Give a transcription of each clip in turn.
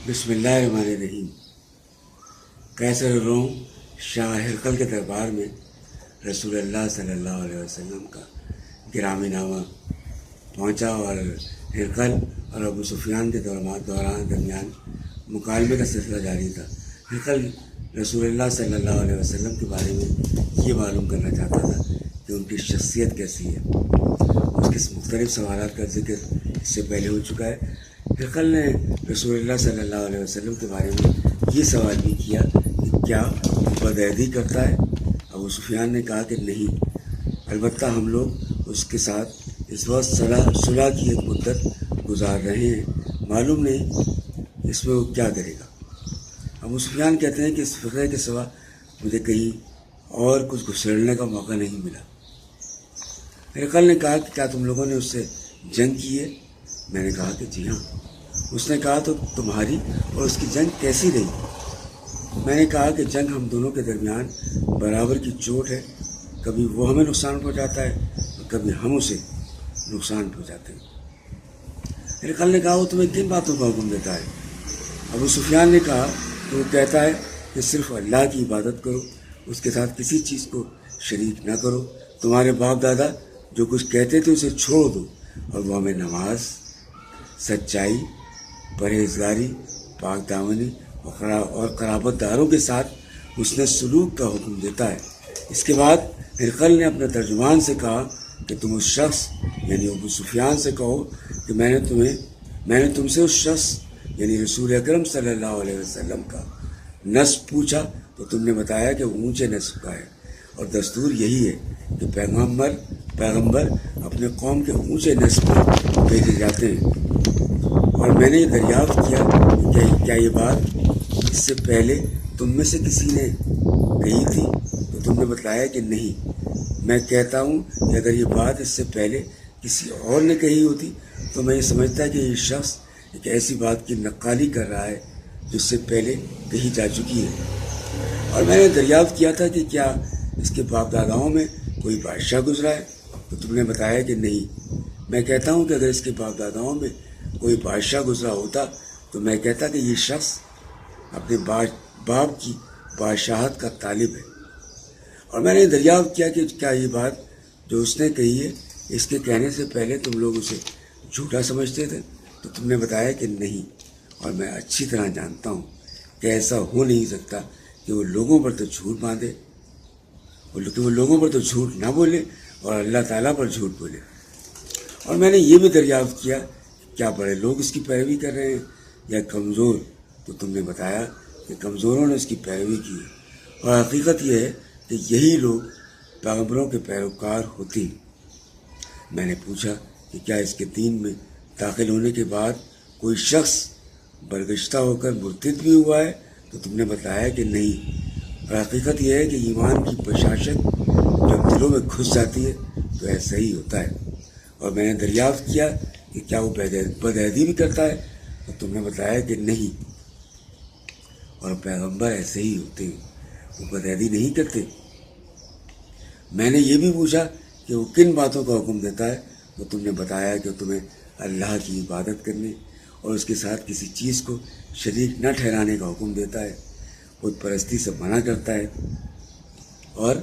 بسم اللہ الرحمن الرحیم۔ قیصر روم شاہ ہرقل کے دربار میں رسول اللہ صلی اللہ علیہ وسلم کا گرامی نامہ پہنچا اور ہرقل اور ابو سفیان کے درمیان مکالمے کا سلسلہ جاری تھا۔ ہرقل رسول اللہ صلی اللہ علیہ وسلم کے بارے میں یہ معلوم کرنا چاہتا تھا کہ ان کی شخصیت کیسی ہے۔ اس کے مختلف سوالات کا ذکر اس سے پہلے ہو چکا ہے۔ ہرقل نے رسول اللہ صلی اللہ علیہ وسلم کے بارے میں یہ سوال بھی کیا کہ کیا بدعہدی کرتا ہے؟ ابو سفیان نے کہا کہ نہیں، البتہ ہم لوگ اس کے ساتھ اس وقت صلح کی ایک مدت گزار رہے ہیں، معلوم نہیں اس میں وہ کیا کرے گا۔ ابو سفیان کہتے ہیں کہ اس فقرے کے سوا مجھے کہیں اور کچھ گھسیڑنے کا موقع نہیں ملا۔ ہرقل نے کہا کہ کیا تم لوگوں نے اس سے جنگ کی ہے؟ میں نے کہا کہ جی ہاں۔ اس نے کہا تو تمہاری اور اس کی جنگ کیسی رہی؟ میں نے کہا کہ جنگ ہم دونوں کے درمیان برابر کی چوٹ ہے، کبھی وہ ہمیں نقصان پہنچاتا ہے اور کبھی ہم اسے نقصان پہنچاتے ہیں۔ ہرقل نے کہا وہ تمہیں کن باتوں کا حکم دیتا ہے؟ ابو سفیان نے کہا کہ وہ کہتا ہے کہ صرف اللہ کی عبادت کرو، اس کے ساتھ کسی چیز کو شریک نہ کرو، تمہارے باپ دادا جو کچھ کہتے تھے اسے چھوڑ دو، اور وہ ہمیں نماز، سچائی، پرہیزگاری، پاک دامنی اور قرابت داروں کے ساتھ حسن سلوک کا حکم دیتا ہے۔ اس کے بعد ہرقل نے اپنے ترجمان سے کہا کہ تم اس شخص یعنی ابو سفیان سے کہو کہ میں نے تم سے اس شخص یعنی رسول اکرم صلی اللہ علیہ وسلم کا نسب پوچھا تو تم نے بتایا کہ وہ اونچے نسب کا ہے، اور دستور یہی ہے کہ پیغمبر اپنے قوم کے اونچے نسب میں بھیجے جاتے ہیں۔ اور میں نے یہ دریافت کیا کہ کیا یہ بات اس سے پہلے تم میں سے کسی نے کہی تھی؟ تو تم نے بتلایا کہ نہیں۔ میں کہتا ہوں کہ اگر یہ بات اس سے پہلے کسی اور نے کہی ہوتی تو میں یہ سمجھتا کہ یہ شخص ایک ایسی بات کی نقالی کر رہا ہے جو اس سے پہلے کہی جا چکی ہے۔ اور میں نے دریافت کیا تھا کہ کیا اس کے باپ داداؤں میں کوئی بادشاہ گزرا ہے؟ تو تم نے بتایا کہ نہیں۔ میں کہتا ہوں کہ اگر اس کے باپ داداؤں میں کوئی بادشاہ گزرا ہوتا تو میں کہتا کہ یہ شخص اپنے باپ کی بادشاہت کا طالب ہے۔ اور میں نے دریافت کیا کہ کیا یہ بات جو اس نے کہی ہے اس کے کہنے سے پہلے تم لوگ اسے جھوٹا سمجھتے تھے؟ تو تم نے بتایا کہ نہیں، اور میں اچھی طرح جانتا ہوں کہ ایسا ہو نہیں سکتا کہ وہ لوگوں پر تو جھوٹ باندھے، وہ لوگوں پر تو جھوٹ نہ بولے اور اللہ تعالیٰ پر جھوٹ بولے۔ اور میں نے یہ بھی دریافت کیا کیا بڑے لوگ اس کی پیروی کر رہے ہیں یا کمزور؟ تو تم نے بتایا کہ کمزوروں نے اس کی پیروی کی ہے، اور حقیقت یہ ہے کہ یہی لوگ پیغمبروں کے پیروکار ہوتے ہیں۔ میں نے پوچھا کہ کیا اس کے دین میں داخل ہونے کے بعد کوئی شخص برگشتہ ہو کر مرتد بھی ہوا ہے؟ تو تم نے بتایا کہ نہیں، اور حقیقت یہ ہے کہ ایمان کی بشاشت جب دلوں میں گھس جاتی ہے تو ایسا ہی ہوتا ہے۔ اور میں نے دریافت کیا کہ کیا وہ بدعہدی بھی کرتا ہے؟ تو تم نے بتایا کہ نہیں، اور پیغمبر ایسے ہی ہوتے ہیں، وہ بدعہدی نہیں کرتے۔ میں نے یہ بھی پوچھا کہ وہ کن باتوں کا حکم دیتا ہے؟ تو تم نے بتایا کہ تمہیں اللہ کی عبادت کرنے اور اس کے ساتھ کسی چیز کو شریک نہ ٹھہرانے کا حکم دیتا ہے، بت پرستی سے منع کرتا ہے، اور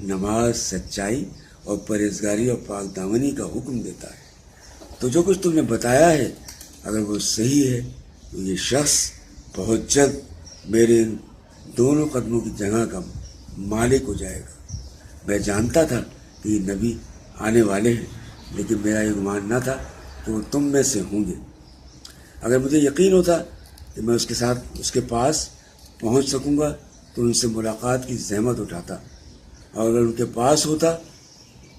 نماز، سچائی اور پرہیزگاری اور پاک دامنی کا حکم دیتا ہے۔ تو جو کچھ تم نے بتایا ہے اگر وہ صحیح ہے تو یہ شخص بہت جلد میرے ان دونوں قدموں کی جگہ کا مالک ہو جائے گا۔ میں جانتا تھا کہ یہ نبی آنے والے ہیں، لیکن میرا یہ گمان نہ تھا کہ وہ تم میں سے ہوں گے۔ اگر مجھے یقین ہوتا کہ میں اس کے پاس پہنچ سکوں گا تو ان سے ملاقات کی زحمت اٹھاتا، اور اگر ان کے پاس ہوتا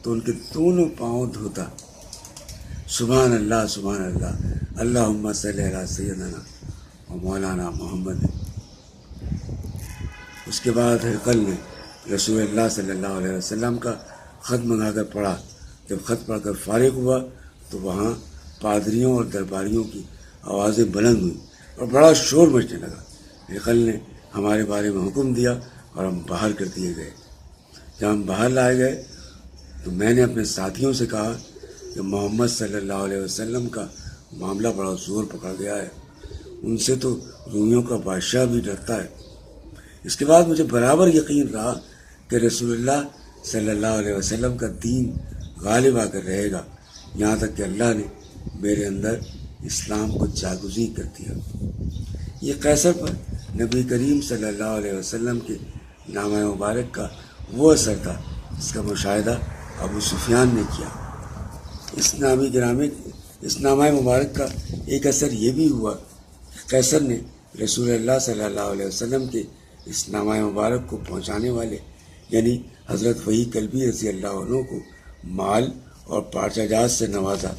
تو ان کے دونوں پاؤں دھوتا۔ سبحان اللہ، اللہم صلی علی سیدنا و مولانا محمد۔ اس کے بعد ہرقل نے رسول اللہ صلی اللہ علیہ وسلم کا خط منگا کر پڑھا۔ جب خط پڑھ کر فارغ ہوا تو وہاں پادریوں اور درباریوں کی آوازیں بلند ہوئیں اور بڑا شور مچنے لگا۔ ہرقل نے ہمارے بارے میں حکم دیا اور ہم باہر کر دیے گئے۔ جب ہم باہر لائے گئے تو میں نے اپنے ساتھیوں سے کہا کہ محمد صلی اللہ علیہ وسلم کا معاملہ بڑا زور پکڑ گیا ہے، ان سے تو رومیوں کا بادشاہ بھی ڈرتا ہے۔ اس کے بعد مجھے برابر یقین رہا کہ رسول اللہ صلی اللہ علیہ وسلم کا دین غالب آ کر رہے گا، یہاں تک کہ اللہ نے میرے اندر اسلام کو جاگزی کر دیا۔ یہ قیصر پر نبی کریم صلی اللہ علیہ وسلم کے نامہ مبارک کا وہ اثر تھا جس کا مشاہدہ ابو سفیان نے کیا۔ اس نامہ مبارک کا ایک اثر یہ بھی ہوا کہ قیصر نے رسول اللہ صلی اللہ علیہ وسلم کے اس نامہ مبارک کو پہنچانے والے یعنی حضرت وحی کلبی رضی اللہ عنہ کو مال اور پارچہ جات سے نوازا،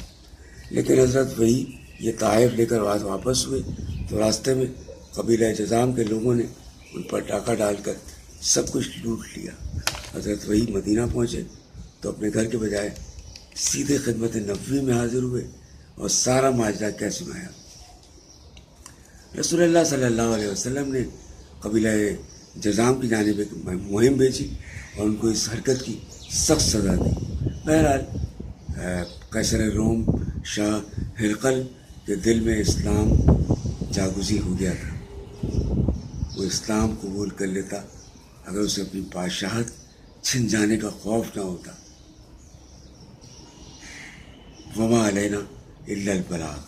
لیکن حضرت وحی یہ طائف لے کر واپس ہوئے تو راستے میں قبیلہ جذام کے لوگوں نے ان پر ڈاکہ ڈال کر سب کچھ لوٹ لیا۔ حضرت وحی مدینہ پہنچے تو اپنے گھر کے بجائے سیدھے خدمت نبوی میں حاضر ہوئے اور سارا ماجرا کیا سنایا۔ رسول اللہ صلی اللہ علیہ وسلم نے قبیلہ جذام کی جانب ایک مہم بھیجی اور ان کو اس حرکت کی سخت سزا دی۔ بہرحال قیصر روم شاہ ہرقل کے دل میں اسلام جاگزی ہو گیا تھا، وہ اسلام قبول کر لیتا اگر اسے اپنی بادشاہت چھن جانے کا خوف نہ ہوتا۔ وما علینا الا البلاغ۔